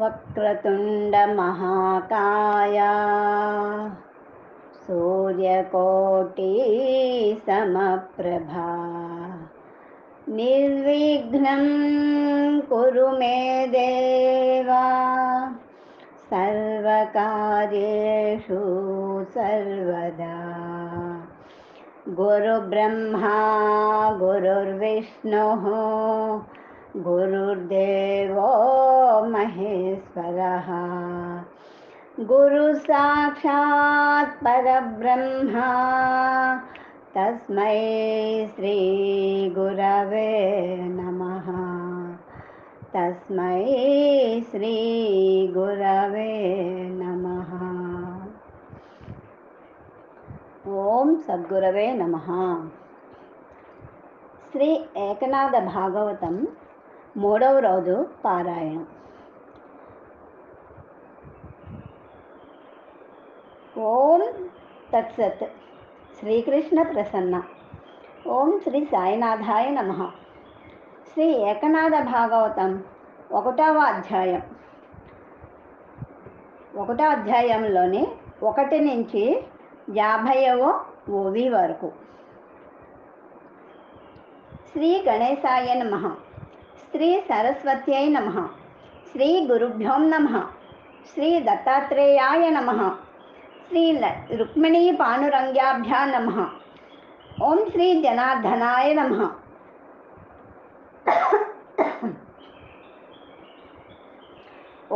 వక్రతుండ మహాకాయ సూర్యకోటి సమప్రభా నిర్విఘ్నం కురు మే దేవా సర్వకార్యేషు సర్వదా. గురుబ్రహ్మా గురుర్విష్ణుః గురుర్దేవో మహేశ్వరః గురు సాక్షాత్ పరబ్రహ్మ తస్మై శ్రీ గురవే నమః. తస్మై శ్రీ గురవే నమః. ఓం సద్గురవే నమః. శ్రీ ఏకనాథ భాగవతం 3వ రోజు పారాయణం. ఓం తత్సత్. శ్రీకృష్ణ ప్రసన్న. ఓం శ్రీ సాయినాథాయ నమః. శ్రీ ఏకనాథ భాగవతం 1వ అధ్యాయం. 1వ అధ్యాయంలోని 1 నుంచి 50వ ఓవి వరకు. శ్రీ గణేశాయ నమః. శ్రీ సరస్వత్యై నమః. శ్రీ గురుభ్యో నమః. శ్రీ దత్తాత్రేయాయ నమః. శ్రీ రుక్మిణీ పానురంగ్యాభ్యా నమః. ఓం శ్రీ జనార్దనాయ నమః.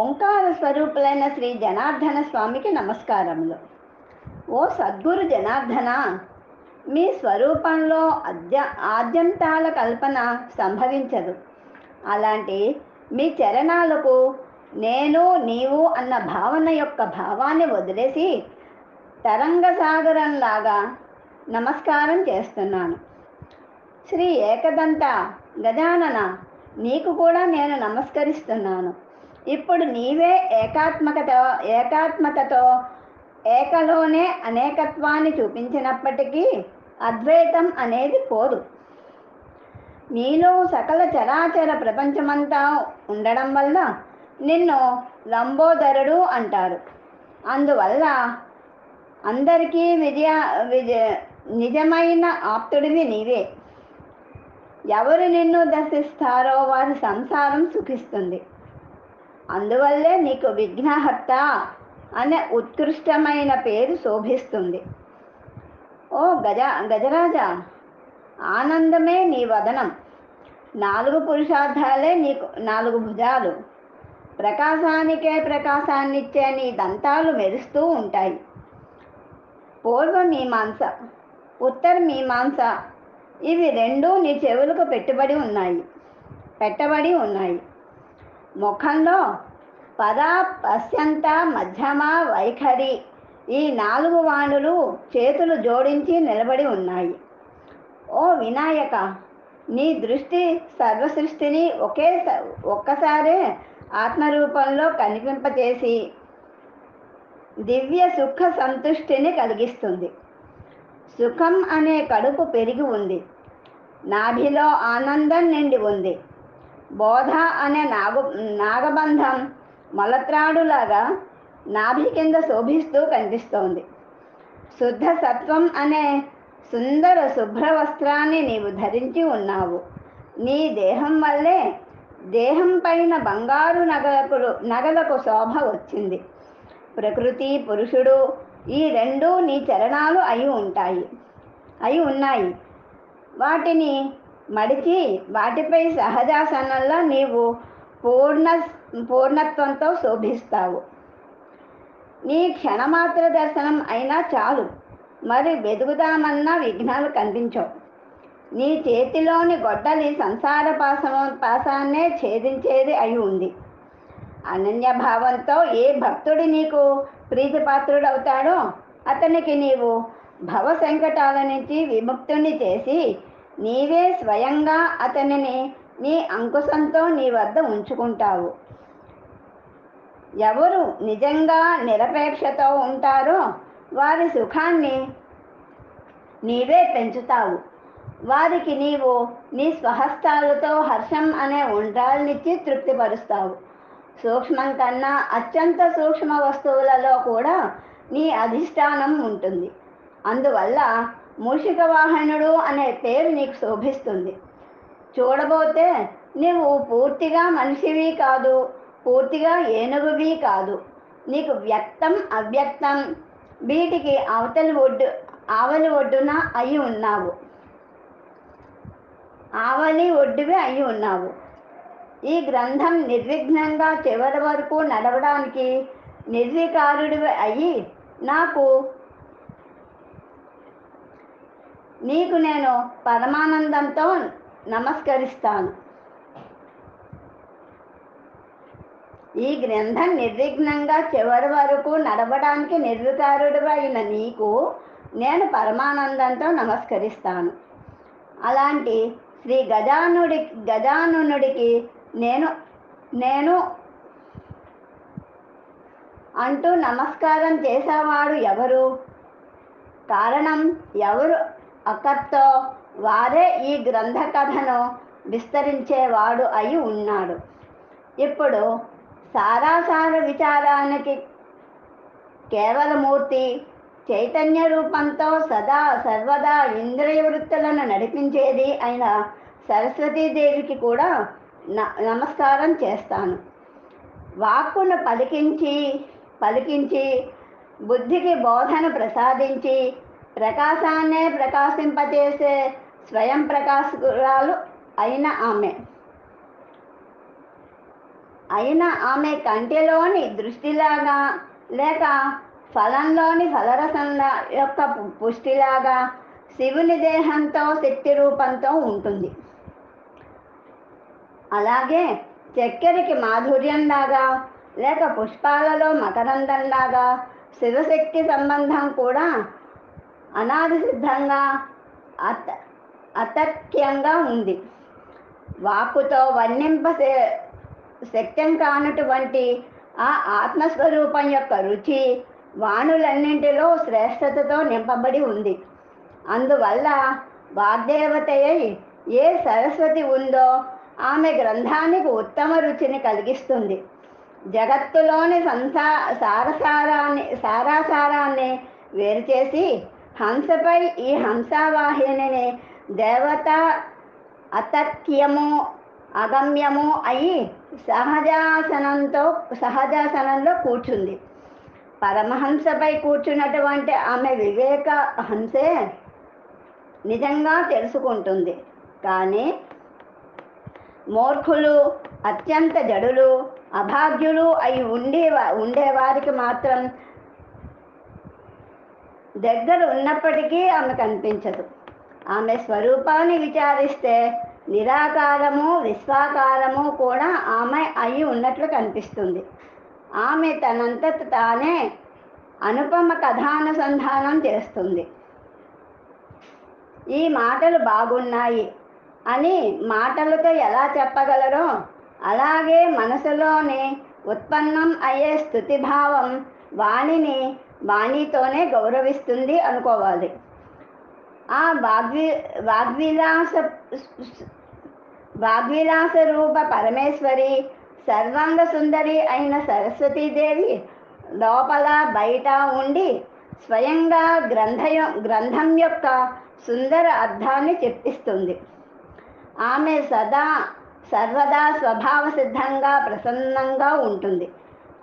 ఓంకార స్వరూపులైన శ్రీ జనార్దన స్వామికి నమస్కారములు. ఓ సద్గురు జనార్దన, మీ స్వరూపంలో ఆద్యంతాల కల్పన సంభవించదు. అలాంటి మీ చరణాలకు నేను నీవు అన్న భావన యొక్క భావాన్ని వదిలేసి తరంగసాగరంలాగా నమస్కారం చేస్తున్నాను. శ్రీ ఏకదంత గజానన, నీకు కూడా నేను నమస్కరిస్తున్నాను. ఇప్పుడు నీవే ఏకాత్మకతతో ఏకలోనే అనేకత్వాన్ని చూపించినప్పటికీ అద్వైతం అనేది పోదు. నీలో సకల చరాచర ప్రపంచమంతా ఉండడం వల్ల నిన్ను లంబోదరుడు అంటారు. అందువల్ల అందరికీ నిజమైన ఆప్తుడివి నీవే. ఎవరు నిన్ను దర్శిస్తారో వారి సంసారం సుఖిస్తుంది. అందువల్లే నీకు విఘ్నహర్త అనే ఉత్కృష్టమైన పేరు శోభిస్తుంది. ఓ గజరాజా, ఆనందమే నీ వదనం. 4 పురుషార్థాలే నీకు 4 భుజాలు. ప్రకాశానికే ప్రకాశాన్నిచ్చే నీ దంతాలు మెరుస్తూ ఉంటాయి. పూర్వ మీమాంస, ఉత్తర మీమాంస, ఇవి 2 నీ చెవులకు పెట్టబడి ఉన్నాయి. ముఖంలో పద, పశ్యంత, మధ్యమ, వైఖరి, ఈ 4 వాణులు చేతులు జోడించి నిలబడి ఉన్నాయి. ఓ వినాయక, నీ దృష్టి సర్వసృష్టిని ఒక్కసారే ఆత్మరూపంలో కనిపింపచేసి దివ్య సుఖ సంతుష్టిని కలిగిస్తుంది. సుఖం అనే కడుపు పెరిగి ఉంది. నాభిలో ఆనందం నిండి ఉంది. బోధ అనే నాగబంధం మొలత్రాడులాగా నాభి కింద శోభిస్తూ కనిపిస్తోంది. శుద్ధ సత్వం అనే సుందర శుభ్ర వస్త్రాన్ని నీవు ధరించి ఉన్నావు. నీ దేహం వల్లే దేహం పైన బంగారు నగలకు శోభ వచ్చింది. ప్రకృతి పురుషుడు ఈ 2 నీ చరణాలు అయి ఉన్నాయి. వాటిని మడిచి వాటిపై సహజాసనంలో నీవు పూర్ణత్వంతో శోభిస్తావు. నీ క్షణమాత్ర దర్శనం అయినా చాలు, మరి వెతుకుదామన్నా విఘ్నాలు కనిపించవు. నీ చేతిలోని గొడ్డలి సంసార పాశాన్నే ఛేదించేది అయి ఉంది. అనన్యభావంతో ఏ భక్తుడి నీకు ప్రీతిపాత్రుడవుతాడో అతనికి నీవు భవ సంకటాల నుంచి విముక్తుని చేసి నీవే స్వయంగా అతనిని నీ అంకుశంతో నీ వద్ద ఉంచుకుంటావు. ఎవరు నిజంగా నిరపేక్షతో ఉంటారో వారి సుఖాన్ని నీవే పెంచుతావు. వారికి నీవు నీ స్వహస్తాలతో హర్షం అనే ఉండ్రాళ్ళనిచ్చి తృప్తిపరుస్తావు. సూక్ష్మం కన్నా అత్యంత సూక్ష్మ వస్తువులలో కూడా నీ అధిష్టానం ఉంటుంది. అందువల్ల మూషిక వాహనుడు అనే పేరు నీకు శోభిస్తుంది. చూడబోతే నీవు పూర్తిగా మనిషివి కాదు, పూర్తిగా ఏనుగువి కాదు. నీకు వ్యక్తం అవ్యక్తం వీటికి ఆవలి ఒడ్డున అయి ఉన్నావు, ఆవలి ఒడ్డువి అయి ఉన్నావు. ఈ గ్రంథం నిర్విఘ్నంగా చివరి వరకు నడవడానికి నిర్వికారుడివి అయి నీకు నేను పరమానందంతో నమస్కరిస్తాను. ఈ గ్రంథం నిర్విఘ్నంగా చివరి వరకు నడవడానికి నిర్వికారుడివి అయిన నీకు నేను పరమానందంతో నమస్కరిస్తాను. అలాంటి శ్రీ గజాననుడికి నేను అంటూ నమస్కారం చేసేవాడు ఎవరు? కారణం ఎవరు అక్కర్తో వారే ఈ గ్రంథ కథను విస్తరించేవాడు అయి ఉన్నాడు. ఇప్పుడు సారాసార విచారానికి కేవలమూర్తి చైతన్య రూపంతో సర్వదా ఇంద్రియ వృత్తులను నడిపించేది అయిన సరస్వతీదేవికి కూడా నమస్కారం చేస్తాను. వాక్కును పలికించి బుద్ధికి బోధన ప్రసాదించి ప్రకాశాన్నే ప్రకాశింపచేసే స్వయం ప్రకాశకురాలు అయిన ఆమె కంటిలోని దృష్టిలాగా లేక ఫలంలోని ఫలరసం యొక్క పుష్టిలాగా శివుని దేహంతో శక్తి రూపంతో ఉంటుంది. అలాగే చక్కెరకి మాధుర్యంలాగా లేక పుష్పాలలో మకరందంలాగా శివశక్తి సంబంధం కూడా అనాది సిద్ధంగా అతర్క్యంగా ఉంది. వాక్కుతో వర్ణింప శక్తం కానటువంటి ఆ ఆత్మస్వరూపం యొక్క రుచి వాణులన్నింటిలో శ్రేష్టతతో నింపబడి ఉంది. అందువల్ల వాగ్దేవతయై ఏ సరస్వతి ఉందో ఆమె గ్రంథానికి ఉత్తమ రుచిని కలిగిస్తుంది. జగత్తులోని సారాసారాన్ని వేరు చేసి హంసపై ఈ హంసావాహిని దేవత అతర్క్యము అగమ్యము అయి సహజాసనంలో కూర్చుంది. పరమహంసపై కూర్చున్నటువంటి ఆమె వివేక హంసే నిజంగా తెలుసుకుంటుంది. కానీ మూర్ఖులు, అత్యంత జడులు, అభాగ్యులు అయి ఉండేవారికి మాత్రం దగ్గర ఉన్నప్పటికీ ఆమె కనిపించదు. ఆమె స్వరూపాన్ని విచారిస్తే నిరాకారము విశ్వాకారము కూడా ఆమె అయి ఉన్నట్లు కనిపిస్తుంది. ఆమె తనంతట తానే అనుపమ కథానుసంధానం చేస్తుంది. ఈ మాటలు బాగున్నాయి అని మాటలతో ఎలా చెప్పగలరో అలాగే మనసులోనే ఉత్పన్నం అయ్యే స్తుతిభావం వాణితోనే గౌరవిస్తుంది అనుకోవాలి. ఆ వాగ్విలాస రూప పరమేశ్వరి సర్వాంగ సుందరి అయిన సరస్వతీదేవి లోపల బయట ఉండి స్వయంగా గ్రంథం యొక్క సుందర అర్థాన్ని చెప్పిస్తుంది. ఆమె సర్వదా స్వభావ సిద్ధంగా ప్రసన్నంగా ఉంటుంది.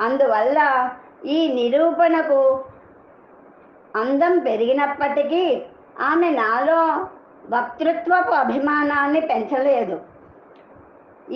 అందువల్ల ఈ నిరూపణకు అందం పెరిగినప్పటికీ ఆమె నాలో వక్తృత్వపు అభిమానాన్ని పెంచలేదు.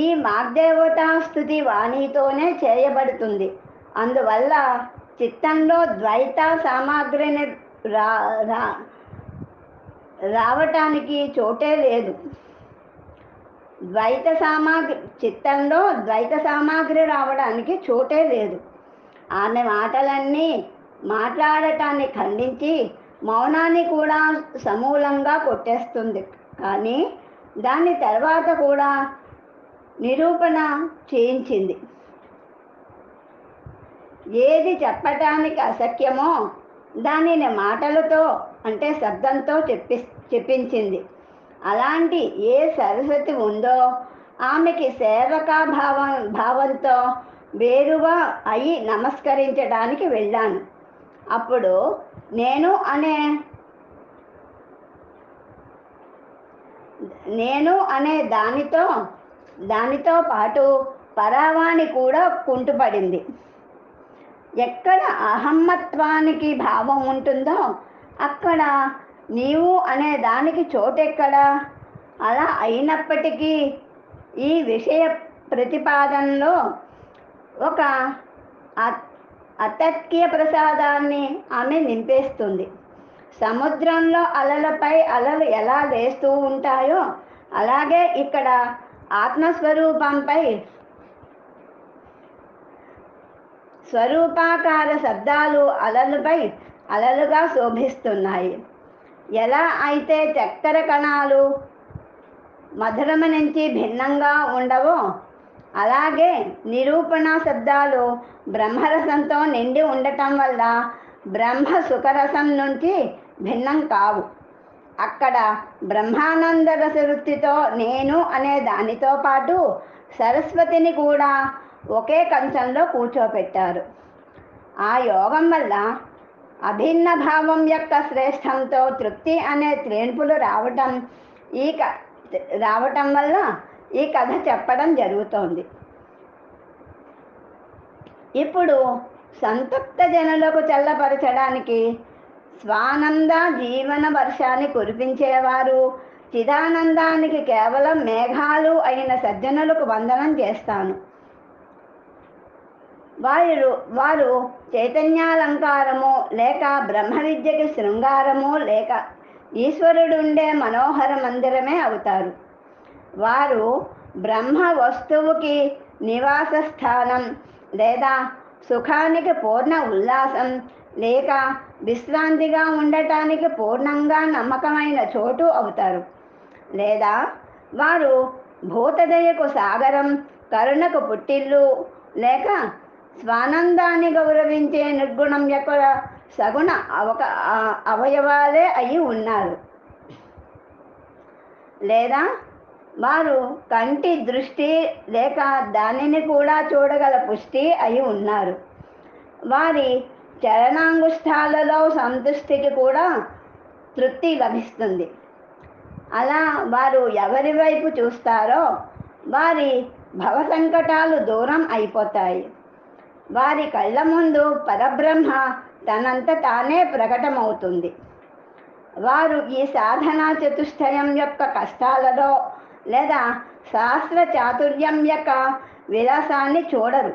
ఈ వాగ్దేవతా స్తుతి వాణితోనే చేయబడుతుంది. అందువల్ల చిత్తంలో ద్వైత సామాగ్రిని రావటానికి చోటే లేదు. చిత్తంలో ద్వైత సామాగ్రి రావడానికి చోటే లేదు. ఆమె మాటలన్నీ మాట్లాడటాన్ని ఖండించి మౌనాన్ని కూడా సమూలంగా కొట్టేస్తుంది. కానీ దాని తర్వాత కూడా నిరూపణ చేయించింది. ఏది చెప్పటానికి అశక్యమో దానిని మాటలతో అంటే శబ్దంతో చెప్పించింది. అలాంటి ఏ సరస్వతి ఉందో ఆమెకి సేవకా భావంతో వేరుగా అయి నమస్కరించడానికి వెళ్ళాను. అప్పుడు నేను అనే దానితో పాటు పరావాణి కూడా కుంటుపడింది. ఎక్కడ అహమ్మత్వానికి భావం ఉంటుందో అక్కడ నీవు అనే దానికి చోటెక్కడా? అలా అయినప్పటికీ ఈ విషయ ప్రతిపాదనలో ఒక అతత్య ప్రసాదాన్ని ఆమె నింపేస్తుంది. సముద్రంలో అలలపై అలలు ఎలా లేస్తూ ఉంటాయో అలాగే ఇక్కడ ఆత్మస్వరూపంపై స్వరూపాకార శబ్దాలు అలలపై అలలుగా శోభిస్తున్నాయి. ఎలా అయితే చక్కెర కణాలు మధురము నుంచి భిన్నంగా ఉండవో అలాగే నిరూపణ శబ్దాలు బ్రహ్మరసంతో నిండి ఉండటం వల్ల బ్రహ్మ సుఖరసం నుంచి భిన్నం కావు. అక్కడ బ్రహ్మానంద రసవృత్తితో నేను అనే దానితో పాటు సరస్వతిని కూడా ఒకే కంచంలో కూర్చోపెట్టారు. ఆ యోగం వల్ల అభిన్న భావం యొక్క శ్రేష్టంతో తృప్తి అనే త్రేణుపులు రావటం వల్ల ఈ కథ చెప్పడం జరుగుతోంది. ఇప్పుడు సంతప్త జనులకు చల్లపరచడానికి స్వానంద జీవన వర్షాన్ని కురిపించేవారు చిదానందానికి కేవలం మేఘాలు అయిన సజ్జనులకు వందనం చేస్తాను. వారు చైతన్యాలంకారము లేక బ్రహ్మ విద్యకి శృంగారము లేక ఈశ్వరుడుండే మనోహర మందిరమే అవుతారు. వారు బ్రహ్మ వస్తువుకి నివాస స్థానం లేదా సుఖానికి పూర్ణ ఉల్లాసం లేక విశ్రాంతిగా ఉండటానికి పూర్ణంగా నమ్మకమైన చోటు అవుతారు. లేదా వారు భూతదయకు సాగరం, కరుణకు పుట్టిల్లు లేక స్వానందాన్ని గౌరవించే నిర్గుణం యొక్క సగుణ అవయవాలే అయి ఉన్నారు. లేదా వారు కంటి దృష్టి లేక దానిని కూడా చూడగల పుష్టి అయి ఉన్నారు. వారి చరణాంగుష్ఠాలలో సంతృష్టికి కూడా తృప్తి లభిస్తుంది. అలా వారు ఎవరి వైపు చూస్తారో వారి భవసంకటాలు దూరం అయిపోతాయి. వారి కళ్ళ ముందు పరబ్రహ్మ తనంత తానే ప్రకటమవుతుంది. వారు ఈ సాధనా చతుష్టయం యొక్క కష్టాలలో లేదా శాస్త్ర చాతుర్యం యొక్క విలాసాన్ని చూడరు.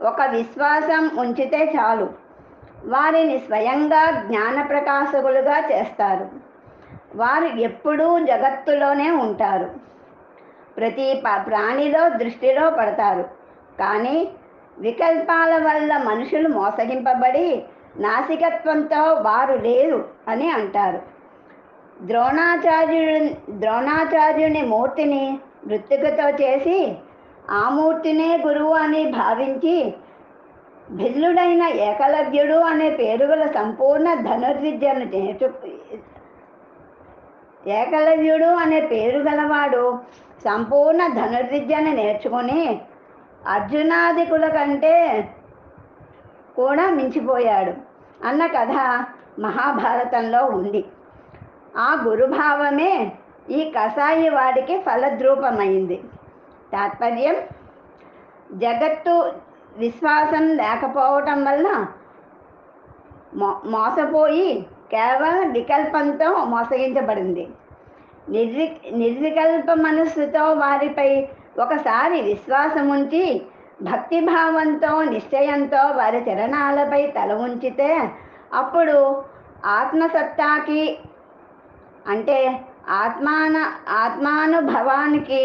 ఒక విశ్వాసం ఉంచితే చాలు, వారిని స్వయంగా జ్ఞాన ప్రకాశకులుగా చేస్తారు. వారు ఎప్పుడూ జగత్తులోనే ఉంటారు. ప్రతి ప్రాణిలో దృష్టిలో పడతారు. కానీ వికల్పాల వల్ల మనుషులు మోసగింపబడి నాసికత్వంతో వారు లేరు అని అంటారు. ద్రోణాచార్యుని మూర్తిని మృత్తికతో చేసి ఆ మూర్తినే గురువు అని భావించి భిల్లుడైన ఏకలవ్యుడు అనే పేరుగల సంపూర్ణ ధనుర్విద్యను ఏకలవ్యుడు అనే పేరు గలవాడు సంపూర్ణ ధనుర్విద్యను నేర్చుకుని అర్జునాదికుల కంటే కూడా మించిపోయాడు అన్న కథ మహాభారతంలో ఉంది. ఆ గురుభావమే ఈ కసాయి వాడికి ఫలద్రూపమైంది. తాత్పర్యం, జగత్తు విశ్వాసం లేకపోవటం వల్ల మోసపోయి కేవలం వికల్పంతో మోసగించబడింది. నిర్వికల్ప మనస్సుతో వారిపై ఒకసారి విశ్వాసం ఉంచి భక్తిభావంతో నిశ్చయంతో వారి చరణాలపై తల ఉంచితే అప్పుడు ఆత్మసత్తాకి అంటే ఆత్మానుభవానికి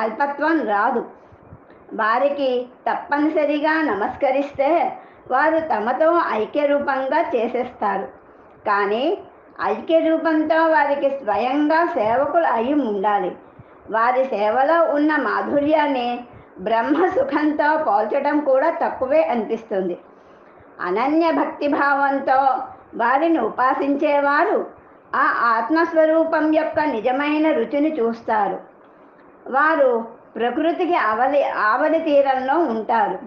అల్పత్వం రాదు. వారికి తప్పనిసరిగా నమస్కరిస్తే వారు తమతో ఐక్యరూపంగా చేసేస్తారు. కానీ ఐక్యరూపంతో వారికి స్వయంగా సేవకులు అయి ఉండాలి. వారి సేవలో ఉన్న మాధుర్యాన్ని బ్రహ్మ సుఖంతో పోల్చడం కూడా తక్కువే అనిపిస్తుంది. అనన్య భక్తిభావంతో వారిని ఉపాసించేవారు ఆ ఆత్మస్వరూపం యొక్క నిజమైన రుచిని చూస్తారు. వారు ప్రకృతికి ఆవలి తీరంలో ఉంటారు.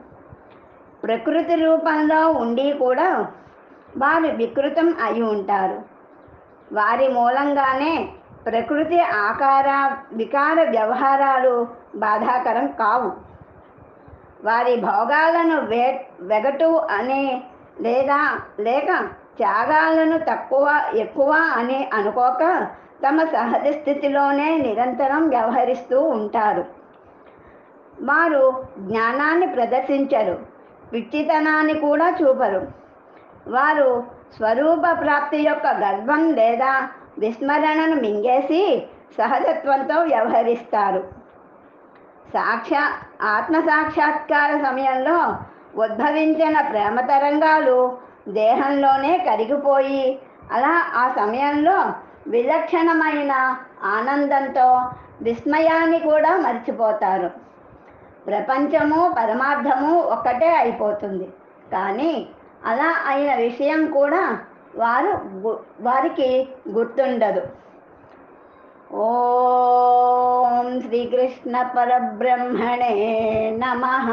ప్రకృతి రూపంలో ఉండి కూడా వారు వికృతం అయి ఉంటారు. వారి మూలంగానే ప్రకృతి వికార వ్యవహారాలు బాధాకరం కావు. వారి భోగాలను వెగటు అనే లేక త్యాగాలను ఎక్కువ అని అనుకోక తమ సహజ స్థితిలోనే నిరంతరం వ్యవహరిస్తూ ఉంటారు. వారు జ్ఞానాన్ని ప్రదర్శించరు, పిచ్చితనాన్ని కూడా చూపరు. వారు స్వరూప ప్రాప్తి యొక్క గర్వం లేదా విస్మరణను మింగేసి సహజత్వంతో వ్యవహరిస్తారు. ఆత్మసాక్షాత్కార సమయంలో ఉద్భవించిన ప్రేమ తరంగాలు దేహంలోనే కరిగిపోయి అలా ఆ సమయంలో విలక్షణమైన ఆనందంతో విస్మయాన్ని కూడా మర్చిపోతారు. ప్రపంచము పరమార్థము ఒక్కటే అయిపోతుంది. కానీ అలా అయిన విషయం కూడా వారికి గుర్తుండదు. ఓం శ్రీకృష్ణ పరబ్రహ్మణే నమః.